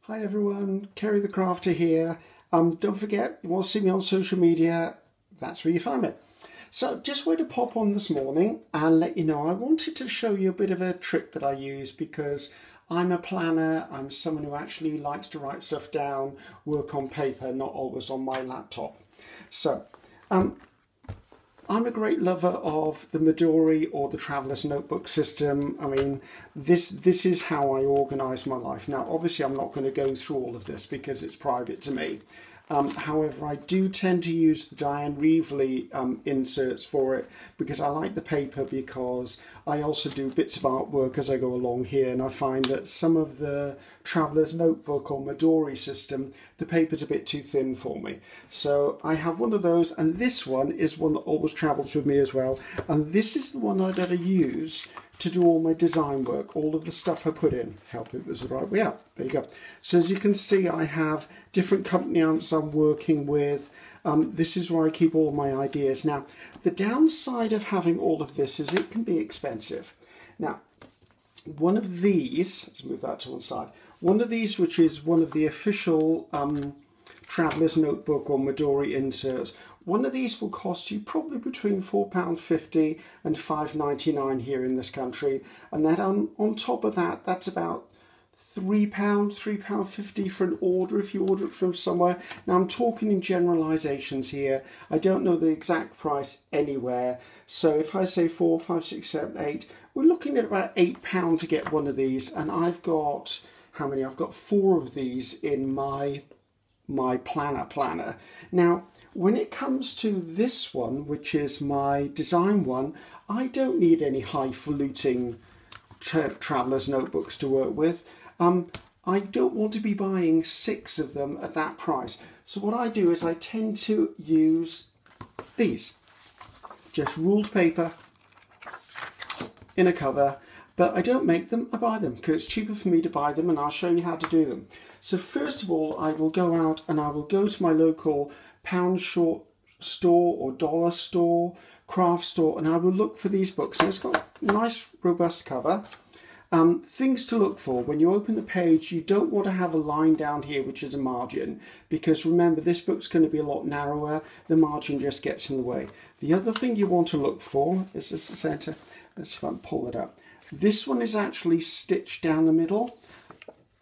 Hi everyone, Ceri the Crafter here. Don't forget, you want to see me on social media, that's where you find me. So just wanted to pop on this morning and let you know I wanted to show you a bit of a trick that I use because I'm a planner, I'm someone who actually likes to write stuff down, work on paper, not always on my laptop. So I'm a great lover of the Midori or the Traveler's Notebook system. I mean, this is how I organise my life. Now, obviously, I'm not going to go through all of this because it's private to me. However, I do tend to use the Diane Reevely inserts for it because I like the paper, because I also do bits of artwork as I go along here, and I find that some of the Traveler's Notebook or Midori system, the paper's a bit too thin for me. So I have one of those, and this one is one that always travels with me as well, and this is the one that I use to do all my design work, all of the stuff I put in. Help it was the right way out. There you go. So as you can see, I have different company aunts I'm working with. This is where I keep all my ideas. Now, the downside of having all of this is it can be expensive. Now, one of these, let's move that to one side. One of these, which is one of the official Traveler's Notebook or Midori inserts, one of these will cost you probably between £4.50 and £5.99 here in this country. And then on top of that, that's about £3.50 for an order if you order it from somewhere. Now I'm talking in generalisations here. I don't know the exact price anywhere. So if I say 4, 5, 6, 7, 8, we're looking at about £8 to get one of these. And I've got, how many? I've got 4 of these in my planner. Now, when it comes to this one, which is my design one, I don't need any highfalutin Traveler's Notebooks to work with. I don't want to be buying 6 of them at that price. So what I do is I tend to use these. Just ruled paper in a cover, but I don't make them, I buy them because it's cheaper for me to buy them, and I'll show you how to do them. So first of all, I will go out and I will go to my local pound short store or dollar store, craft store, and I will look for these books. And it's got a nice robust cover. Things to look for: when you open the page, you don't want to have a line down here which is a margin, because remember, this book's going to be a lot narrower. The margin just gets in the way. The other thing you want to look for is this, the center. Let's see if I can pull it up. This one is actually stitched down the middle.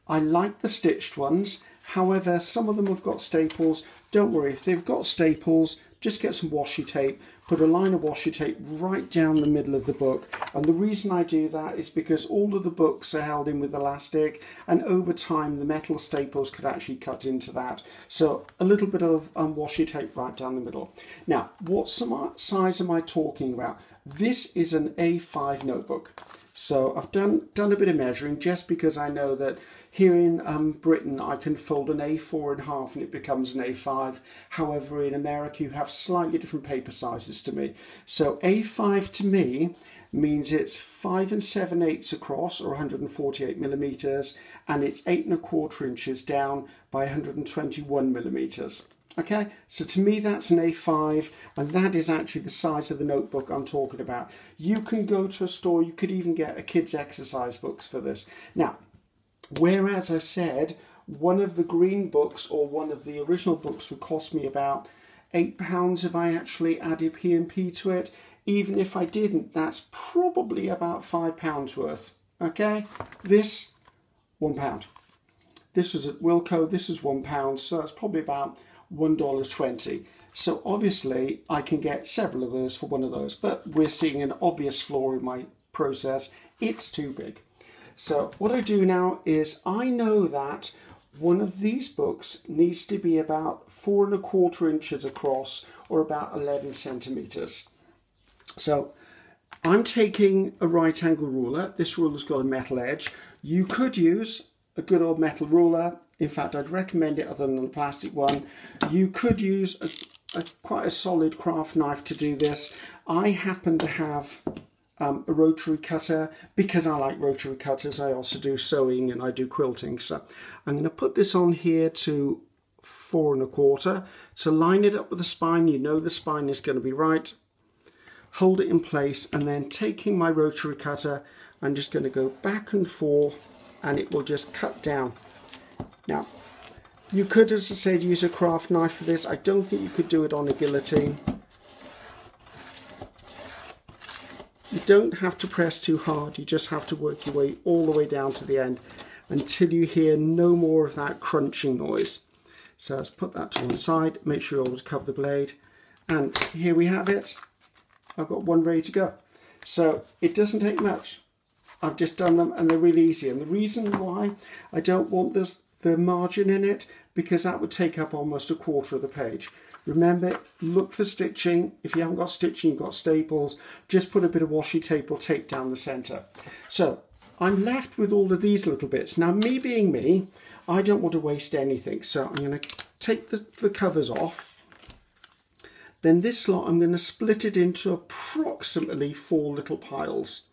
I like the stitched ones. However, some of them have got staples. Don't worry, if they've got staples, just get some washi tape, put a line of washi tape right down the middle of the book. And the reason I do that is because all of the books are held in with elastic, and over time the metal staples could actually cut into that. So a little bit of washi tape right down the middle. Now, what size am I talking about? This is an A5 notebook. So I've done a bit of measuring, just because I know that here in Britain I can fold an A4 in half and it becomes an A5. However, in America you have slightly different paper sizes to me. So A5 to me means it's 5 7/8 across, or 148 millimeters, and it's 8 1/4 inches down by 121 millimeters. Okay, so to me that's an A5, and that is actually the size of the notebook I'm talking about. You can go to a store, you could even get a kid's exercise books for this. Now, whereas I said one of the green books or one of the original books would cost me about £8 if I actually added P&P to it, even if I didn't, that's probably about £5 worth. Okay, this, £1. This was at Wilko, this is £1, so that's probably about $1.20. So obviously I can get several of those for one of those, but we're seeing an obvious flaw in my process. It's too big. So what I do now is I know that one of these books needs to be about 4 1/4 inches across, or about 11 centimeters. So I'm taking a right angle ruler. This ruler's got a metal edge. You could use a good old metal ruler. In fact, I'd recommend it other than the plastic one. You could use quite a solid craft knife to do this. I happen to have a rotary cutter because I like rotary cutters. I also do sewing and I do quilting. So I'm going to put this on here to 4 1/4 to line it up with the spine. You know the spine is going to be right. Hold it in place, and then taking my rotary cutter, I'm just going to go back and forth, and it will just cut down Now, you could, as I said, use a craft knife for this. I don't think you could do it on a guillotine. You don't have to press too hard. You just have to work your way all the way down to the end until you hear no more of that crunching noise. So let's put that to one side. Make sure you always cover the blade. And here we have it. I've got one ready to go. So it doesn't take much. I've just done them and they're really easy. And the reason why I don't want the margin in it, because that would take up almost a quarter of the page. Remember, look for stitching. If you haven't got stitching, you've got staples. Just put a bit of washi tape or tape down the centre. So I'm left with all of these little bits. Now, me being me, I don't want to waste anything. So I'm going to take the covers off. Then this lot, I'm going to split it into approximately 4 little piles.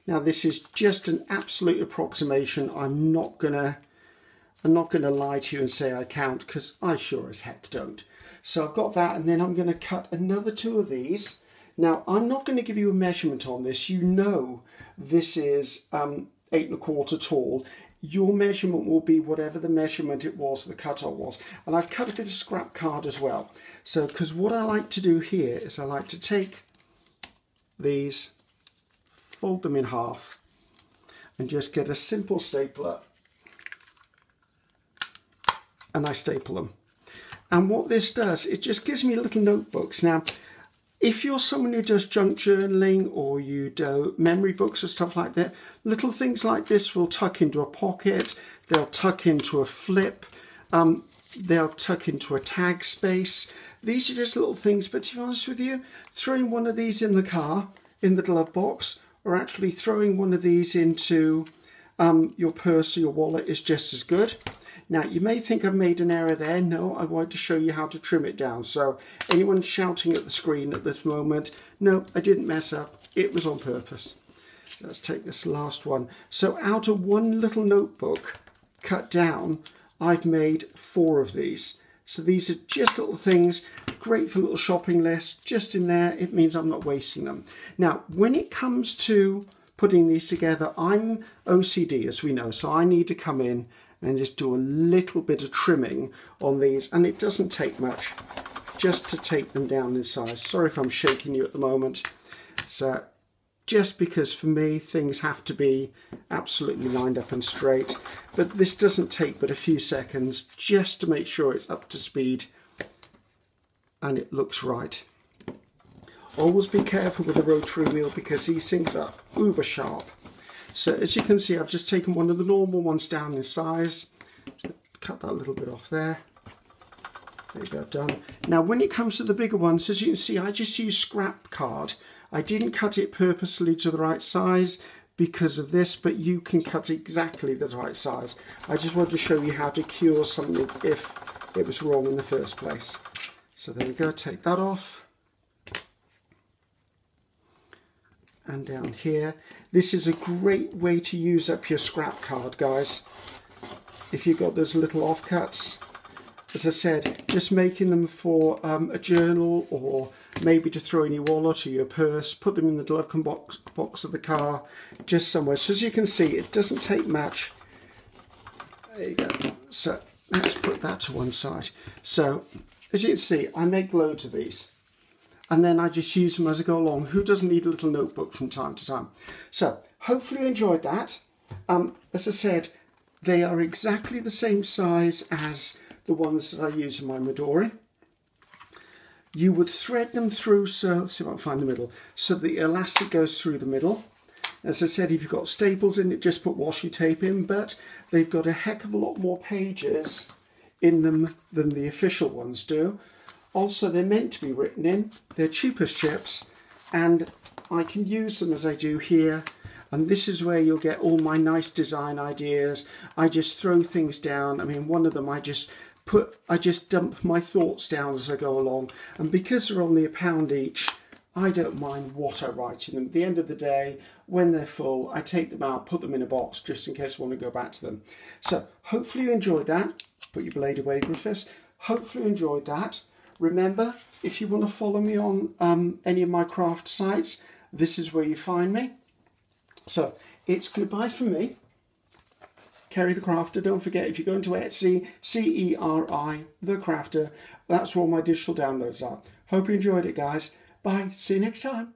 Now, this is just an absolute approximation. I'm not going to lie to you and say I count, because I sure as heck don't. So I've got that, and then I'm going to cut another 2 of these. Now, I'm not going to give you a measurement on this. You know this is 8 1/4 tall. Your measurement will be whatever the measurement it was, the cut-off was. And I've cut a bit of scrap card as well. So, because what I like to do here is I like to take these, fold them in half, and just get a simple stapler, and I staple them. And what this does, it just gives me little notebooks. Now, if you're someone who does junk journaling or you do memory books or stuff like that, little things like this will tuck into a pocket, they'll tuck into a flip, they'll tuck into a tag space. These are just little things, but to be honest with you, throwing one of these in the car, in the glove box, or actually throwing one of these into your purse or your wallet is just as good. Now, you may think I've made an error there. No, I wanted to show you how to trim it down. So anyone shouting at the screen at this moment, no, I didn't mess up. It was on purpose. So let's take this last one. So out of one little notebook cut down, I've made 4 of these. So these are just little things, great for little shopping lists. Just in there, it means I'm not wasting them. Now, when it comes to putting these together, I'm OCD, as we know. So I need to come in and just do a little bit of trimming on these, and it doesn't take much just to take them down in size. Sorry if I'm shaking you at the moment. So just because for me things have to be absolutely lined up and straight, but this doesn't take but a few seconds just to make sure it's up to speed and it looks right. Always be careful with the rotary wheel because these things are uber sharp. So as you can see, I've just taken one of the normal ones down in size. Cut that little bit off there. There you go, done. Now when it comes to the bigger ones, as you can see, I just use scrap card. I didn't cut it purposely to the right size because of this, but you can cut exactly the right size. I just wanted to show you how to cure something if it was wrong in the first place. So there we go, take that off. And down here, this is a great way to use up your scrap card, guys. If you've got those little offcuts, as I said, just making them for a journal or maybe to throw in your wallet or your purse, put them in the glove box of the car, just somewhere. So as you can see, it doesn't take much. There you go. So let's put that to one side. So as you can see, I make loads of these. And then I just use them as I go along. Who doesn't need a little notebook from time to time? So hopefully you enjoyed that. As I said, they are exactly the same size as the ones that I use in my Midori. You would thread them through, so let's see if I can find the middle, so the elastic goes through the middle. As I said, if you've got staples in it, just put washi tape in, but they've got a heck of a lot more pages in them than the official ones do. Also, they're meant to be written in. They're cheap as chips, and I can use them as I do here. And this is where you'll get all my nice design ideas. I just throw things down. I mean, one of them I just dump my thoughts down as I go along. And because they're only £1 each, I don't mind what I write in them. At the end of the day, when they're full, I take them out, put them in a box, just in case I want to go back to them. So hopefully you enjoyed that. Put your blade away, Griffiths. Hopefully you enjoyed that. Remember, if you want to follow me on any of my craft sites, this is where you find me. So it's goodbye from me. Ceri the Crafter. Don't forget, if you go into Etsy, Ceri the Crafter, that's where all my digital downloads are. Hope you enjoyed it, guys. Bye. See you next time.